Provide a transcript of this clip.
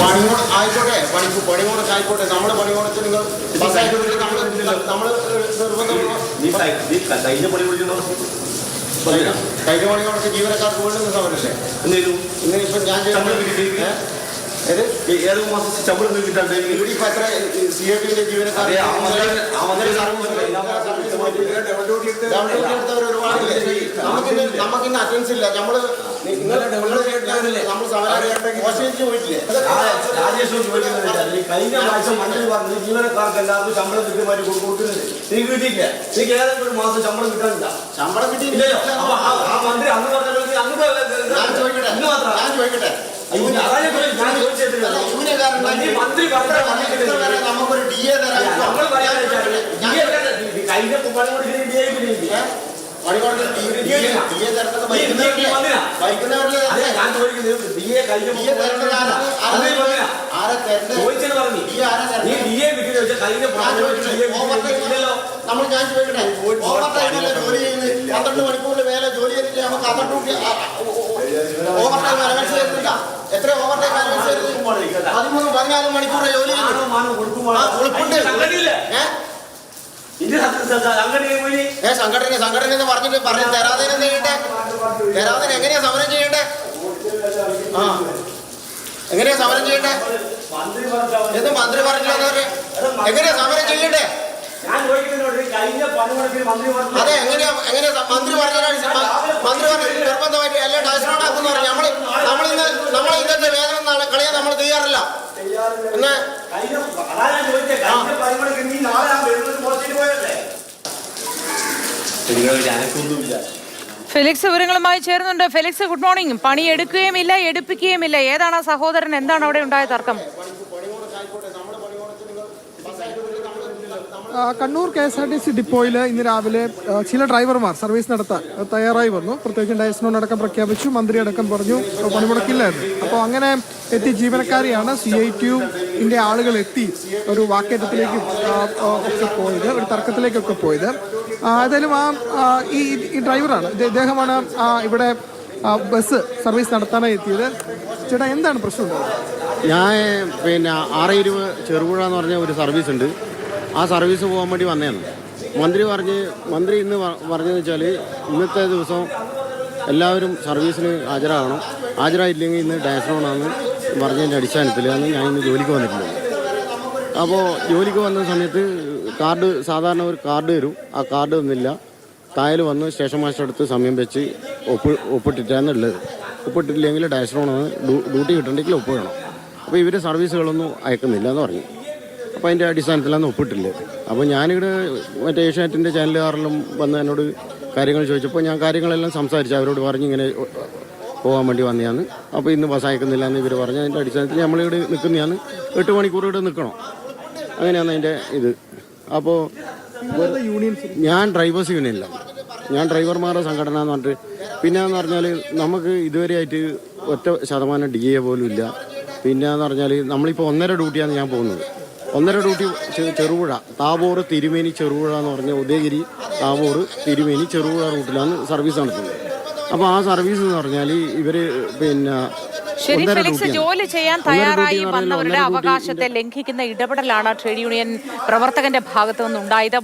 പണിമുടക്ക് ആയിക്കോട്ടെ, പണിമുടക്ക് ആയിക്കോട്ടെ. നമ്മള് പണിമുടക്ക് നിങ്ങൾ ബസ്സായിട്ട് വിളിച്ച് നമ്മള് നിർബന്ധം കഴിഞ്ഞ പണിമുടക്ക് ജീവനക്കാർക്ക് വീണ്ടും സമരമല്ലേ? ഇങ്ങനെ ഇപ്പൊ ഞാൻ ഏത് മാസം ശമ്പളം കിട്ടാണ്ട് ഇവിടെ ഇപ്പൊ എത്ര CITന്റെ ജീവനക്കാർ നമുക്കിന്ന് അറ്റൻസ് ഇല്ല. നമ്മള് നമ്മൾ സമരം പോയിട്ടില്ലേ? കഴിഞ്ഞ പ്രാവശ്യം മന്ത്രി പറഞ്ഞ് ജീവനക്കാർക്ക് എല്ലാവർക്കും ശമ്പളം കൃത്യമായിട്ട് കൊടുക്കുന്നുണ്ട്. നീ കിട്ടിയില്ല. നീക്ക് ഏതെങ്കിലും ഒരു മാസം ശമ്പളം കിട്ടാനില്ല. ശമ്പളം കിട്ടിയില്ലല്ലോ. ആ മന്ത്രി അന്ന് പറഞ്ഞ ഞാൻ ചോദിക്കട്ടെ നമുക്കൊരു DA തരാൻ നമ്മൾ ഞാൻ ചോദിക്കട്ടെ, ഓവർ ടൈമില്ല ജോലി ചെയ്യുന്നത് 12 മണിക്കൂറിൽ മേലെ ജോലി ചെയ്തിട്ട് നമുക്ക് ഓവർ ടൈം അലവൻസ് വരുന്നില്ല. എത്ര ഓവർ ടൈം അലവൻസ് വരുന്നത്? 13-14 മണിക്കൂർ ജോലി സംഘടന എന്ന് പറഞ്ഞിട്ട് തരാതെ ചെയ്യട്ടെ. തരാതെ എങ്ങനെയാ സമരം ചെയ്യണ്ടേ? എങ്ങനെയാ സമരം ചെയ്യണ്ടേ? എന്ത് മന്ത്രി പറഞ്ഞില്ല? എങ്ങനെയാ സമരം ചെയ്യണ്ടേ? അതെ, എങ്ങനെയാ മന്ത്രി പറഞ്ഞ നിർബന്ധമായിട്ട് എല്ലാം ഡയസ്നോട്ടാക്കുന്ന പറഞ്ഞു. നമ്മൾ ഇന്നത്തെ വേദന കളിയാൻ നമ്മൾ തയ്യാറല്ല. എന്ന് ഫെലിക്സ് വിവരങ്ങളുമായി ചേരുന്നുണ്ട്. Felix, good morning. പണി എടുക്കുകയുമില്ല, എടുപ്പിക്കുകയുമില്ല. ഏതാണ് ആ സഹോദരൻ? എന്താണ് അവിടെ ഉണ്ടായ തർക്കം? കണ്ണൂർ KSRTC ഡിപ്പോയിൽ ഇന്ന് രാവിലെ ചില ഡ്രൈവർമാർ സർവീസ് നടത്താൻ തയ്യാറായി വന്നു. പ്രത്യേകിച്ച് ഡയസ്നോൺ അടക്കം പ്രഖ്യാപിച്ചു. മന്ത്രി അടക്കം പറഞ്ഞു പണിമുടക്കില്ലായിരുന്നു. അപ്പോൾ അങ്ങനെ എത്തിയ ജീവനക്കാരെയാണ് CITUവിൻ്റെ ആളുകൾ എത്തി ഒരു വാക്കേറ്റത്തിലേക്ക് ഒക്കെ പോയത്, ഒരു തർക്കത്തിലേക്കൊക്കെ പോയത്. ഏതായാലും ഈ ഡ്രൈവറാണ്, ഇദ്ദേഹമാണ് ഇവിടെ ബസ് സർവീസ് നടത്താനായി എത്തിയത്. ചേട്ടാ, എന്താണ് പ്രശ്നം ഉണ്ടായത്? ഞാൻ 6:20 ചെറുപുഴ എന്ന് പറഞ്ഞ ഒരു സർവീസ് ഉണ്ട്. ആ സർവീസ് പോകാൻ വേണ്ടി വന്നതാണ്. മന്ത്രി ഇന്ന് പറഞ്ഞതെന്ന് വെച്ചാൽ ഇന്നത്തെ ദിവസം എല്ലാവരും സർവീസിന് ഹാജരാകണം. ഹാജരായില്ലെങ്കിൽ ഇന്ന് ഡയസ്നോണാണെന്ന് പറഞ്ഞതിൻ്റെ അടിസ്ഥാനത്തിലാണ് ഞാൻ ഇന്ന് ജോലിക്ക് വന്നിട്ടുള്ളത്. അപ്പോൾ ജോലിക്ക് വന്ന സമയത്ത് സാധാരണ ഒരു കാർഡ് തരും. ആ കാർഡ് ഒന്നുമില്ല. തായൽ വന്ന് സ്റ്റേഷൻ മാസ്റ്റർ അടുത്ത് സമയം വെച്ച് ഒപ്പിട്ടിട്ടാണ് ഉള്ളത്. ഒപ്പിട്ടിട്ടില്ലെങ്കിൽ ഡയസ്നോണാണ് ഡ്യൂട്ടി കിട്ടണമെങ്കിൽ ഒപ്പിടണം. അപ്പോൾ ഇവർ സർവീസുകളൊന്നും അയക്കുന്നില്ല എന്ന് പറഞ്ഞു. അപ്പോൾ അതിൻ്റെ അടിസ്ഥാനത്തിലാണ് ഒപ്പിട്ടില്ല. അപ്പോൾ ഞാനിവിടെ മറ്റേ ഏഷ്യാനെറ്റിൻ്റെ ചാനലുകാരെല്ലാം വന്ന് എന്നോട് കാര്യങ്ങൾ ചോദിച്ചപ്പോൾ ഞാൻ കാര്യങ്ങളെല്ലാം സംസാരിച്ചു. അവരോട് പറഞ്ഞ് ഇങ്ങനെ പോകാൻ വേണ്ടി വന്നതാണ്. അപ്പോൾ ഇന്ന് ബസ് അയക്കുന്നില്ല എന്ന് ഇവർ പറഞ്ഞു. അതിൻ്റെ അടിസ്ഥാനത്തിൽ നമ്മളിവിടെ നിൽക്കുന്നതാണ്. 8 മണിക്കൂർ ഇവിടെ നിൽക്കണം. അങ്ങനെയാണ് അതിൻ്റെ ഇത്. അപ്പോൾ ഞാൻ ഡ്രൈവേഴ്സ് യൂണിയനില്ല, ഞാൻ ഡ്രൈവർമാരുടെ സംഘടന എന്ന് പറഞ്ഞിട്ട്. പിന്നെയെന്ന് പറഞ്ഞാൽ നമുക്ക് ഇതുവരെയായിട്ട് 1% DA പോലും ഇല്ല. പിന്നെയെന്ന് പറഞ്ഞാൽ നമ്മളിപ്പോൾ 1.5 ഡ്യൂട്ടിയാണ് ഞാൻ പോകുന്നത്. 1.5 ഡ്യൂട്ടി ചെറുപുഴ, താബോർ, തിരുമേനി, ചെറുപുഴ എന്ന് പറഞ്ഞ ഉദയഗിരി, താബോർ, തിരുമേനി, ചെറുപുഴ റൂട്ടിലാണ് സർവീസ് നടത്തുന്നത്. അപ്പോൾ ആ സർവീസ് എന്ന് പറഞ്ഞാൽ ഇവർ ശരി ഫെലിക്സ്, ജോലി ചെയ്യാൻ തയ്യാറായി വന്നവരുടെ അവകാശത്തെ ലംഘിക്കുന്ന ഇടപെടലാണ് ട്രേഡ് യൂണിയൻ പ്രവർത്തകന്റെ ഭാഗത്തു നിന്നുണ്ടായത്.